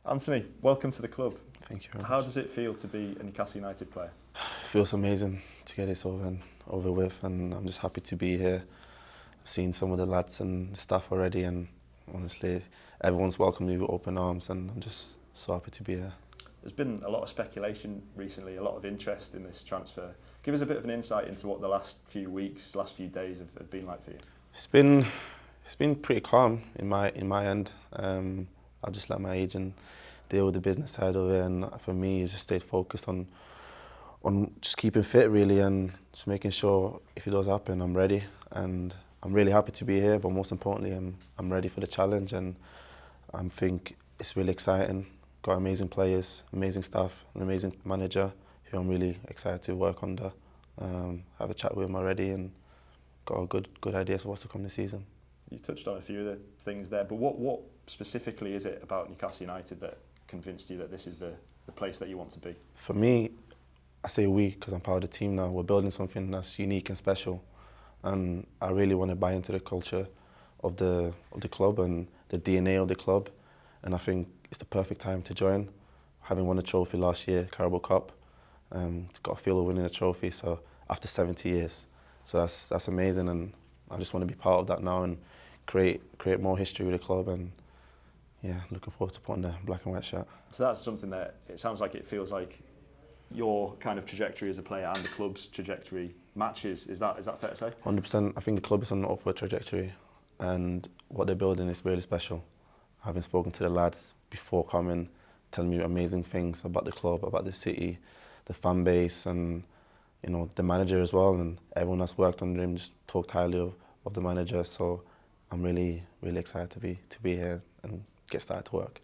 Anthony, welcome to the club. Thank you very much. How does it feel to be a Newcastle United player? It feels amazing to get this over with, and I'm just happy to be here. I've seen some of the lads and the staff already, and honestly, everyone's welcomed me with open arms, and I'm just so happy to be here. There's been a lot of speculation recently, a lot of interest in this transfer. Give us a bit of an insight into what the last few weeks, last few days have been like for you. It's been pretty calm in my end. I'll just let my agent deal with the business side of it, and for me, it's just stayed focused on just keeping fit really, and just making sure if it does happen, I'm ready. And I'm really happy to be here, but most importantly, I'm ready for the challenge, and I think it's really exciting. Got amazing players, amazing staff, an amazing manager who I'm really excited to work under. Have a chat with him already, and got a good ideas for what's to come this season. You touched on a few of the things there, but what specifically is it about Newcastle United that convinced you that this is the place that you want to be? For me, I say we because I'm part of the team now. We're building something that's unique and special, and I really want to buy into the culture of the club and the DNA of the club, and I think it's the perfect time to join. Having won a trophy last year, Carabao Cup, got a feel of winning a trophy. So after 70 years, so that's amazing, and I just want to be part of that now and create more history with the club, and yeah, looking forward to putting the black and white shirt. So that's something that it sounds like it feels like your kind of trajectory as a player and the club's trajectory matches. Is that fair to say? 100%. I think the club is on an upward trajectory, and what they're building is really special. Having spoken to the lads before coming, telling me amazing things about the club, about the city, the fan base, and the manager as well, and everyone that's worked under him just talked highly of the manager. So I'm really excited to be here and get started to work.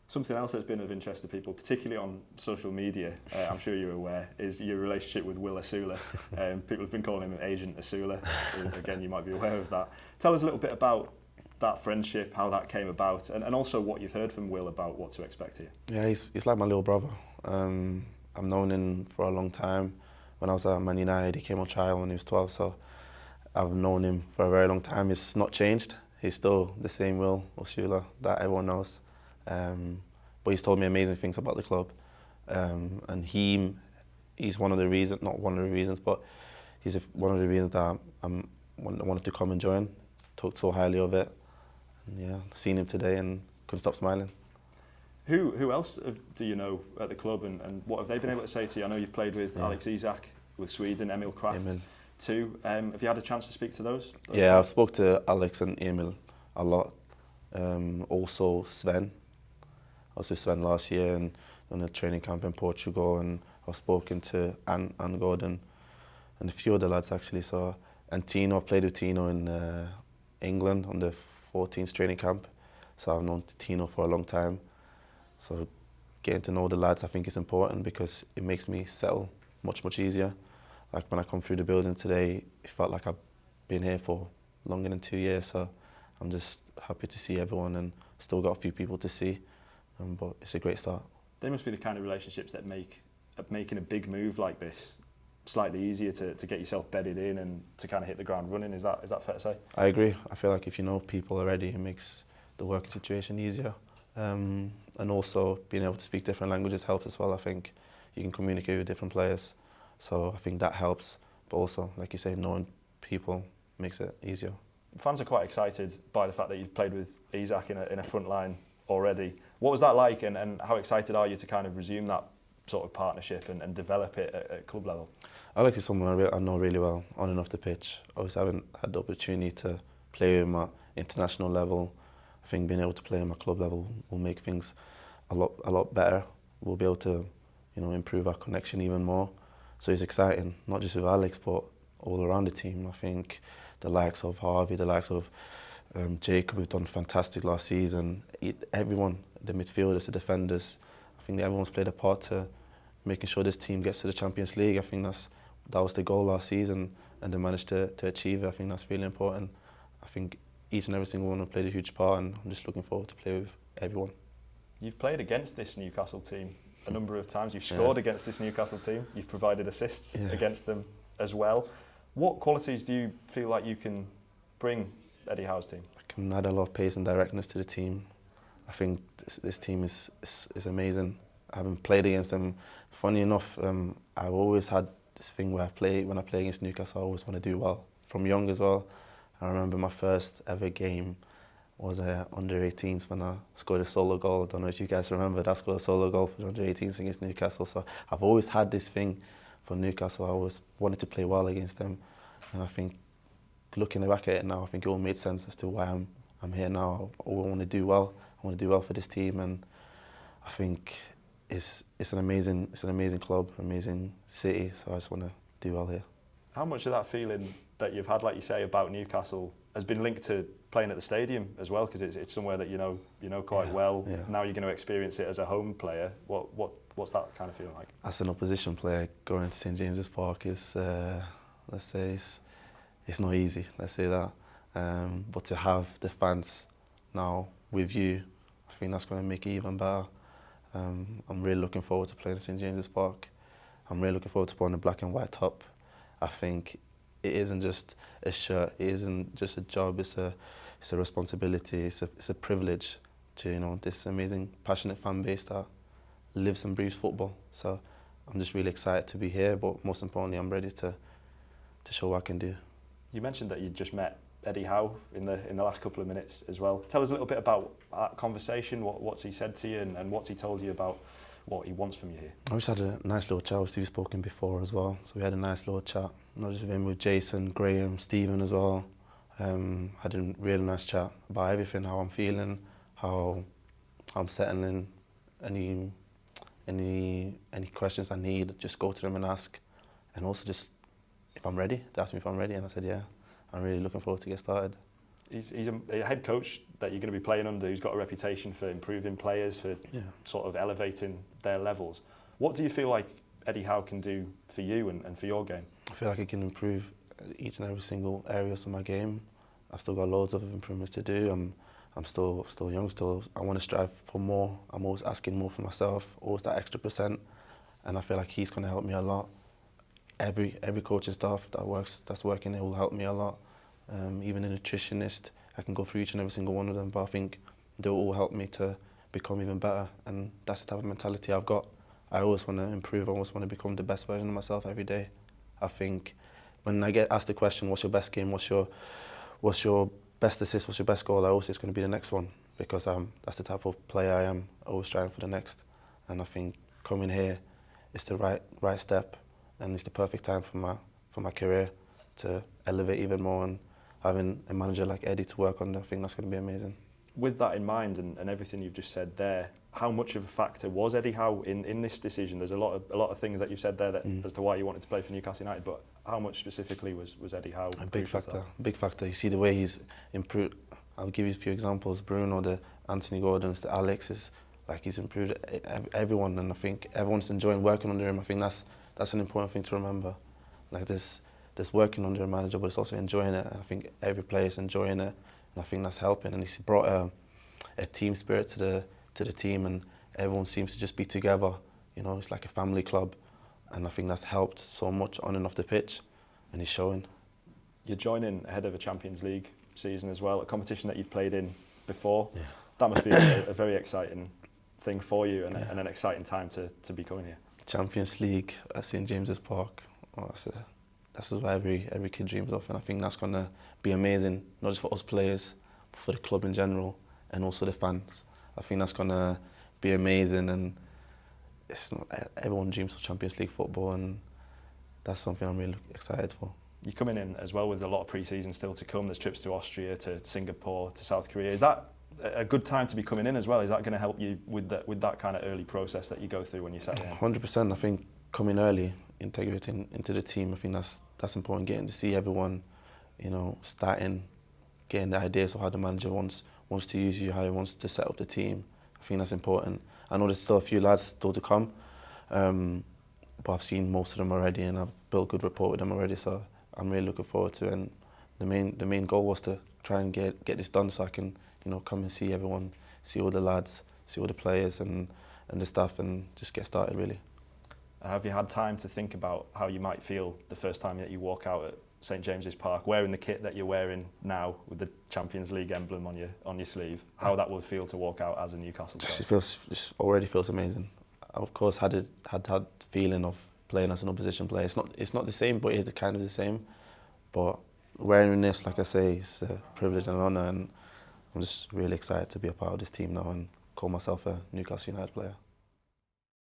Something else that's been of interest to people, particularly on social media, I'm sure you're aware, is your relationship with Will Asula. People have been calling him Agent Asula. Again, you might be aware of that. Tell us a little bit about that friendship, how that came about, and also what you've heard from Will about what to expect here. Yeah, he's like my little brother. I've known him for a long time. When I was at Man United, he came on trial when he was 12, so I've known him for a very long time. It's not changed. He's still the same Will Asula that everyone knows. But he's told me amazing things about the club, and he's one of the reasons, not one of the reasons, but he's one of the reasons that I wanted to come and join. Talked so highly of it, and yeah, seen him today and couldn't stop smiling. Who else do you know at the club, and what have they been able to say to you? I know you've played with Alex Isak with Sweden, Emil Kraft too. Have you had a chance to speak to those? Yeah, I've spoke to Alex and Emil a lot. Also Sven. I was with Sven last year and on a training camp in Portugal, and I've spoken to Anne Gordon and a few other lads actually. So, and Tino, I've played with Tino in England on the 14th training camp. So I've known Tino for a long time. So getting to know the lads I think is important because it makes me settle much easier. Like when I come through the building today, it felt like I've been here for longer than 2 years. So I'm just happy to see everyone, and still got a few people to see. But it's a great start. They must be the kind of relationships that make making a big move like this slightly easier to get yourself bedded in and to kind of hit the ground running. Is that fair to say? I agree. I feel like if you know people already, it makes the working situation easier. And also being able to speak different languages helps as well. I think you can communicate with different players. So I think that helps. But also, like you say, knowing people makes it easier. Fans are quite excited by the fact that you've played with Isak in a front line already. What was that like, and how excited are you to kind of resume that sort of partnership and develop it at club level? Alex is someone I know really well on and off the pitch. Obviously I haven't had the opportunity to play with him at international level. I think being able to play him at club level will make things a lot better. We'll be able to improve our connection even more. So it's exciting, not just with Alex but all around the team. I think the likes of Harvey, the likes of Jacob, who've done fantastic last season. Everyone, the midfielders, the defenders, I think that everyone's played a part to making sure this team gets to the Champions League. I think that was the goal last season, and they managed to achieve it. I think that's really important. I think each and every single one have played a huge part, and I'm just looking forward to play with everyone. You've played against this Newcastle team a number of times. You've scored against this Newcastle team. You've provided assists against them as well. What qualities do you feel like you can bring Eddie Howe's team? I can add a lot of pace and directness to the team. I think this team is amazing. I haven't played against them. Funny enough, I've always had this thing where when I play against Newcastle, I always want to do well. From young as well. I remember my first ever game was under 18s when I scored a solo goal. I don't know if you guys remember that. I scored a solo goal for the under 18s against Newcastle. So I've always had this thing for Newcastle. I always wanted to play well against them. And I think looking back at it now, I think it all made sense as to why I'm here now. I want to do well. I want to do well for this team, and I think it's an amazing club, amazing city. So I just want to do well here. How much of that feeling that you've had, like you say, about Newcastle has been linked to playing at the stadium as well? Because it's somewhere that you know quite well. Yeah. Now you're going to experience it as a home player. What's that kind of feeling like? As an opposition player, going to St James's Park is, let's say, it's not easy. Let's say that. But to have the fans now with you, I think that's going to make it even better. I'm really looking forward to playing at St James's Park. I'm really looking forward to putting a black and white top. I think it isn't just a shirt, it isn't just a job, it's a responsibility, it's a privilege to this amazing, passionate fan base that lives and breathes football. So I'm just really excited to be here, but most importantly, I'm ready to show what I can do. You mentioned that you just met Eddie Howe in the last couple of minutes as well. Tell us a little bit about that conversation. What's he said to you, and what's he told you about what he wants from you here? I just had a nice little chat. We've spoken before as well, so we had a nice little chat. Not just with him, with Jason, Graham, Stephen as well. Had a really nice chat about everything, how I'm feeling, how I'm settling. Any questions I need, just go to them and ask. And also just if I'm ready, they asked me if I'm ready, and I said yeah. I'm really looking forward to get started. He's a head coach that you're going to be playing under, who's got a reputation for improving players, for sort of elevating their levels. What do you feel like Eddie Howe can do for you and for your game? I feel like he can improve each and every single area of my game. I've still got loads of improvements to do. I'm still young, I want to strive for more. I'm always asking more for myself, always that extra %. And I feel like he's going to help me a lot. Every coaching staff that's working there will help me a lot. Even a nutritionist, I can go through each and every single one of them, but I think they'll all help me to become even better, and that's the type of mentality I've got. I always want to improve, I always want to become the best version of myself every day. I think when I get asked the question, what's your best game, what's your best assist, what's your best goal, I always say it's going to be the next one, because that's the type of player I am, always striving for the next. And I think coming here is the right step, and it's the perfect time for my career to elevate even more, and having a manager like Eddie to work on, I think that's going to be amazing. With that in mind and everything you've just said there, how much of a factor was Eddie Howe in this decision? There's a lot of things that you've said there that as to why you wanted to play for Newcastle United, but how much specifically was Eddie Howe? A big factor. You see the way he's improved. I'll give you a few examples. Bruno, the Anthony Gordons, the Alexis, like he's improved everyone, and I think everyone's enjoying working under him. I think that's an important thing to remember. Like there's working under a manager, but it's also enjoying it. I think every player is enjoying it, and I think that's helping. And he's brought a team spirit to the team, and everyone seems to just be together. It's like a family club, and I think that's helped so much on and off the pitch, and he's showing. You're joining ahead of a Champions League season as well, a competition that you've played in before. Yeah. That must be a very exciting thing for you, and an exciting time to be coming here. Champions League at St James's Park. That's what every kid dreams of, and I think that's going to be amazing, not just for us players, but for the club in general, and also the fans. I think that's going to be amazing, and everyone dreams of Champions League football, and that's something I'm really excited for. You're coming in as well with a lot of pre-season still to come. There's trips to Austria, to Singapore, to South Korea. Is that a good time to be coming in as well? Is that going to help you with that kind of early process that you go through when you settle in? 100%. I think coming early, integrating into the team, I think that's important. Getting to see everyone, starting, getting the ideas of how the manager wants to use you, how he wants to set up the team. I think that's important. I know there's still a few lads still to come, but I've seen most of them already, and I've built good rapport with them already. So I'm really looking forward to it. And the main goal was to try and get this done, so I can come and see everyone, see all the lads, see all the players and the staff, and just get started really. Have you had time to think about how you might feel the first time that you walk out St James's Park, wearing the kit that you're wearing now with the Champions League emblem on your sleeve, how that will feel to walk out as a Newcastle player? Just already feels amazing. I, of course, had the feeling of playing as an opposition player. It's not the same, but it's kind of the same. But wearing this, like I say, it's a privilege and an honour, and I'm just really excited to be a part of this team now and call myself a Newcastle United player.